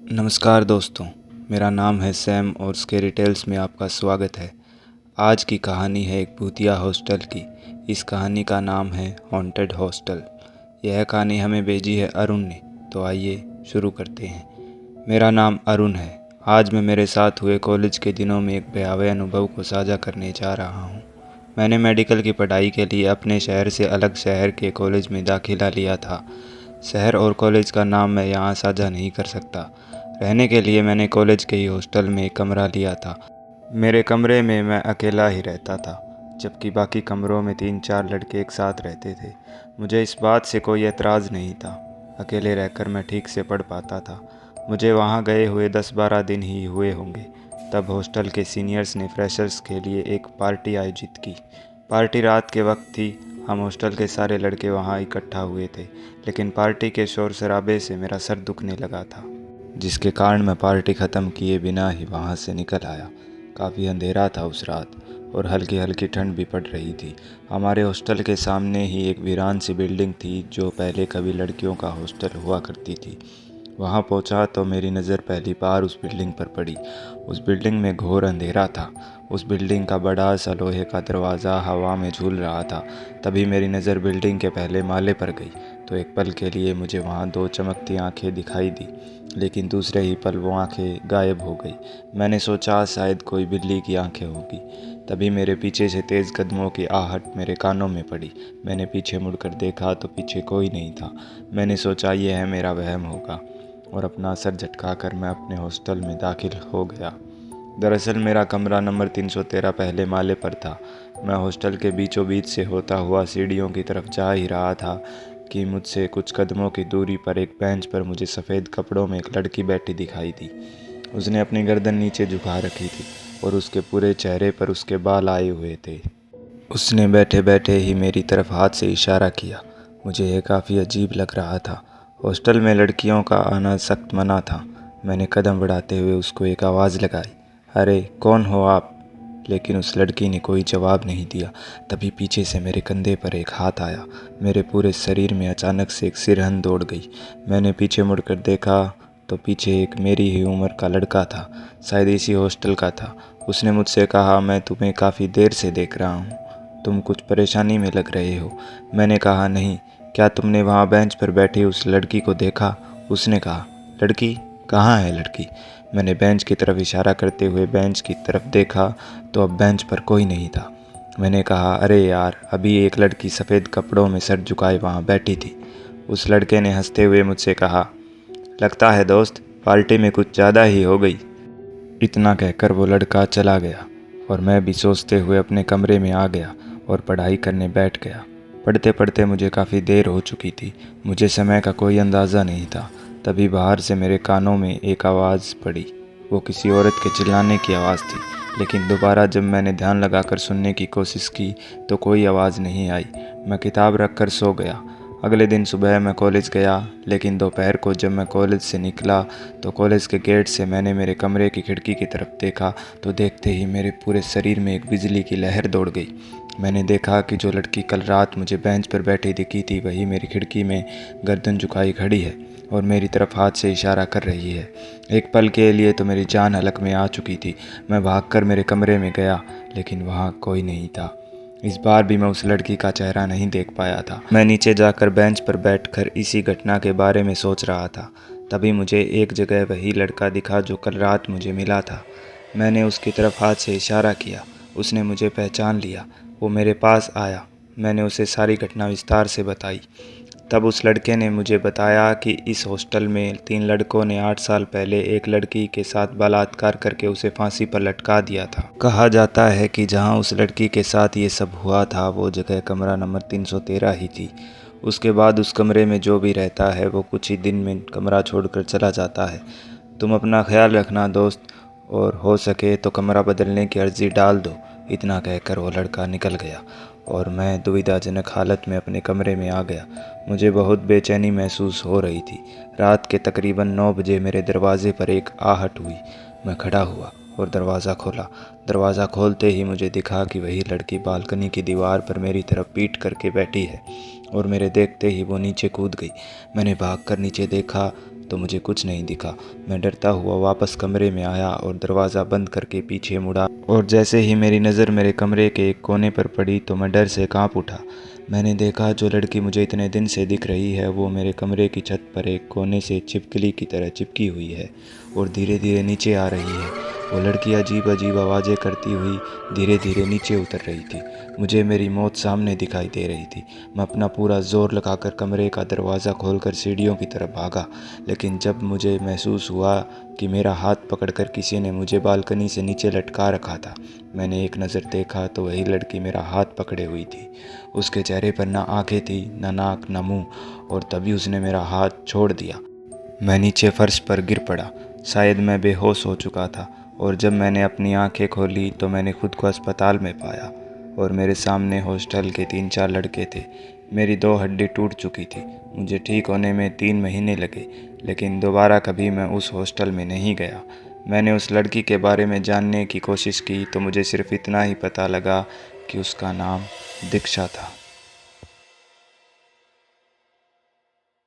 नमस्कार दोस्तों, मेरा नाम है सैम और स्केरी टेल्स में आपका स्वागत है। आज की कहानी है एक भूतिया हॉस्टल की। इस कहानी का नाम है हॉन्टेड हॉस्टल। यह कहानी हमें भेजी है अरुण ने, तो आइए शुरू करते हैं। मेरा नाम अरुण है। आज मैं मेरे साथ हुए कॉलेज के दिनों में एक भयावह अनुभव को साझा करने जा रहा हूँ। मैंने मेडिकल की पढ़ाई के लिए अपने शहर से अलग शहर के कॉलेज में दाखिला लिया था। शहर और कॉलेज का नाम मैं यहाँ साझा नहीं कर सकता। रहने के लिए मैंने कॉलेज के ही हॉस्टल में एक कमरा लिया था। मेरे कमरे में मैं अकेला ही रहता था, जबकि बाकी कमरों में 3-4 लड़के एक साथ रहते थे। मुझे इस बात से कोई एतराज़ नहीं था। अकेले रहकर मैं ठीक से पढ़ पाता था। मुझे वहाँ गए हुए 10-12 दिन ही हुए होंगे। तब हॉस्टल के सीनियर्स ने फ्रेशर्स के लिए एक पार्टी आयोजित की। पार्टी रात के वक्त थी। हम हॉस्टल के सारे लड़के वहाँ इकट्ठा हुए थे, लेकिन पार्टी के शोर शराबे से मेरा सर दुखने लगा था, जिसके कारण मैं पार्टी ख़त्म किए बिना ही वहाँ से निकल आया। काफ़ी अंधेरा था उस रात और हल्की हल्की ठंड भी पड़ रही थी। हमारे हॉस्टल के सामने ही एक वीरान सी बिल्डिंग थी जो पहले कभी लड़कियों का हॉस्टल हुआ करती थी। वहाँ पहुँचा तो मेरी नज़र पहली बार उस बिल्डिंग पर पड़ी। उस बिल्डिंग में घोर अंधेरा था। उस बिल्डिंग का बड़ा सा लोहे का दरवाज़ा हवा में झूल रहा था। तभी मेरी नज़र बिल्डिंग के पहले माले पर गई तो एक पल के लिए मुझे वहाँ 2 चमकती आंखें दिखाई दी, लेकिन दूसरे ही पल वो आंखें गायब हो गई। मैंने सोचा शायद कोई बिल्ली की आंखें होगी। तभी मेरे पीछे से तेज़ कदमों की आहट मेरे कानों में पड़ी। मैंने पीछे मुड़कर देखा तो पीछे कोई नहीं था। मैंने सोचा यह है मेरा वहम होगा और अपना सर झटकाकर मैं अपने हॉस्टल में दाखिल हो गया। दरअसल मेरा कमरा नंबर 313 पहले माले पर था। मैं हॉस्टल के बीचों बीच से होता हुआ सीढ़ियों की तरफ जा ही रहा था कि मुझसे कुछ कदमों की दूरी पर एक बेंच पर मुझे सफ़ेद कपड़ों में एक लड़की बैठी दिखाई दी। उसने अपनी गर्दन नीचे झुका रखी थी और उसके पूरे चेहरे पर उसके बाल आए हुए थे। उसने बैठे बैठे ही मेरी तरफ हाथ से इशारा किया। मुझे यह काफ़ी अजीब लग रहा था। हॉस्टल में लड़कियों का आना सख्त मना था। मैंने कदम बढ़ाते हुए उसको एक आवाज़ लगाई, अरे कौन हो आप? लेकिन उस लड़की ने कोई जवाब नहीं दिया। तभी पीछे से मेरे कंधे पर एक हाथ आया। मेरे पूरे शरीर में अचानक से एक सिरहन दौड़ गई। मैंने पीछे मुड़कर देखा तो पीछे एक मेरी ही उम्र का लड़का था, शायद इसी हॉस्टल का था। उसने मुझसे कहा, मैं तुम्हें काफ़ी देर से देख रहा हूँ, तुम कुछ परेशानी में लग रहे हो। मैंने कहा, नहीं। क्या तुमने वहाँ बेंच पर बैठी उस लड़की को देखा? उसने कहा, लड़की? कहाँ है लड़की? मैंने बेंच की तरफ इशारा करते हुए बेंच की तरफ देखा तो अब बेंच पर कोई नहीं था। मैंने कहा, अरे यार, अभी एक लड़की सफ़ेद कपड़ों में सर झुकाए वहाँ बैठी थी। उस लड़के ने हंसते हुए मुझसे कहा, लगता है दोस्त, पार्टी में कुछ ज़्यादा ही हो गई। इतना कहकर वो लड़का चला गया और मैं भी सोचते हुए अपने कमरे में आ गया और पढ़ाई करने बैठ गया। पढ़ते पढ़ते मुझे काफ़ी देर हो चुकी थी। मुझे समय का कोई अंदाज़ा नहीं था। तभी बाहर से मेरे कानों में एक आवाज़ पड़ी। वो किसी औरत के चिल्लाने की आवाज़ थी, लेकिन दोबारा जब मैंने ध्यान लगाकर सुनने की कोशिश की तो कोई आवाज़ नहीं आई। मैं किताब रख कर सो गया। अगले दिन सुबह मैं कॉलेज गया, लेकिन दोपहर को जब मैं कॉलेज से निकला तो कॉलेज के गेट से मैंने मेरे कमरे की खिड़की की तरफ देखा तो देखते ही मेरे पूरे शरीर में एक बिजली की लहर दौड़ गई। मैंने देखा कि जो लड़की कल रात मुझे बेंच पर बैठी दिखी थी वही मेरी खिड़की में गर्दन झुकाई खड़ी है और मेरी तरफ हाथ से इशारा कर रही है। एक पल के लिए तो मेरी जान हलक में आ चुकी थी। मैं भागकर मेरे कमरे में गया, लेकिन वहाँ कोई नहीं था। इस बार भी मैं उस लड़की का चेहरा नहीं देख पाया था। मैं नीचे जाकर बेंच पर बैठकर इसी घटना के बारे में सोच रहा था। तभी मुझे एक जगह वही लड़का दिखा जो कल रात मुझे मिला था। मैंने उसकी तरफ हाथ से इशारा किया। उसने मुझे पहचान लिया। वो मेरे पास आया। मैंने उसे सारी घटना विस्तार से बताई। तब उस लड़के ने मुझे बताया कि इस हॉस्टल में 3 लड़कों ने 8 साल पहले एक लड़की के साथ बलात्कार करके उसे फांसी पर लटका दिया था। कहा जाता है कि जहां उस लड़की के साथ ये सब हुआ था वो जगह कमरा नंबर 313 ही थी। उसके बाद उस कमरे में जो भी रहता है वो कुछ ही दिन में कमरा छोड़कर चला जाता है। तुम अपना ख्याल रखना दोस्त, और हो सके तो कमरा बदलने की अर्जी डाल दो। इतना कहकर वो लड़का निकल गया और मैं दुविधाजनक हालत में अपने कमरे में आ गया। मुझे बहुत बेचैनी महसूस हो रही थी। रात के तकरीबन 9 बजे मेरे दरवाजे पर एक आहट हुई। मैं खड़ा हुआ और दरवाज़ा खोला। दरवाज़ा खोलते ही मुझे दिखा कि वही लड़की बालकनी की दीवार पर मेरी तरफ पीठ करके बैठी है और मेरे देखते ही वो नीचे कूद गई। मैंने भागकर नीचे देखा तो मुझे कुछ नहीं दिखा। मैं डरता हुआ वापस कमरे में आया और दरवाज़ा बंद करके पीछे मुड़ा, और जैसे ही मेरी नज़र मेरे कमरे के एक कोने पर पड़ी तो मैं डर से कांप उठा। मैंने देखा जो लड़की मुझे इतने दिन से दिख रही है वो मेरे कमरे की छत पर एक कोने से छिपकली की तरह चिपकी हुई है और धीरे धीरे नीचे आ रही है। वो लड़की अजीब अजीब आवाज़ें करती हुई धीरे धीरे नीचे उतर रही थी। मुझे मेरी मौत सामने दिखाई दे रही थी। मैं अपना पूरा ज़ोर लगाकर कमरे का दरवाज़ा खोलकर सीढ़ियों की तरफ भागा, लेकिन जब मुझे महसूस हुआ कि मेरा हाथ पकड़कर किसी ने मुझे बालकनी से नीचे लटका रखा था, मैंने एक नज़र देखा तो वही लड़की मेरा हाथ पकड़े हुई थी। उसके चेहरे पर ना आंखें थी, ना नाक, ना मुँह, और तभी उसने मेरा हाथ छोड़ दिया। मैं नीचे फर्श पर गिर पड़ा। शायद मैं बेहोश हो चुका था, और जब मैंने अपनी आंखें खोली तो मैंने खुद को अस्पताल में पाया और मेरे सामने हॉस्टल के 3-4 लड़के थे। मेरी 2 हड्डी टूट चुकी थी। मुझे ठीक होने में 3 महीने लगे, लेकिन दोबारा कभी मैं उस हॉस्टल में नहीं गया। मैंने उस लड़की के बारे में जानने की कोशिश की तो मुझे सिर्फ इतना ही पता लगा कि उसका नाम दीक्षा था।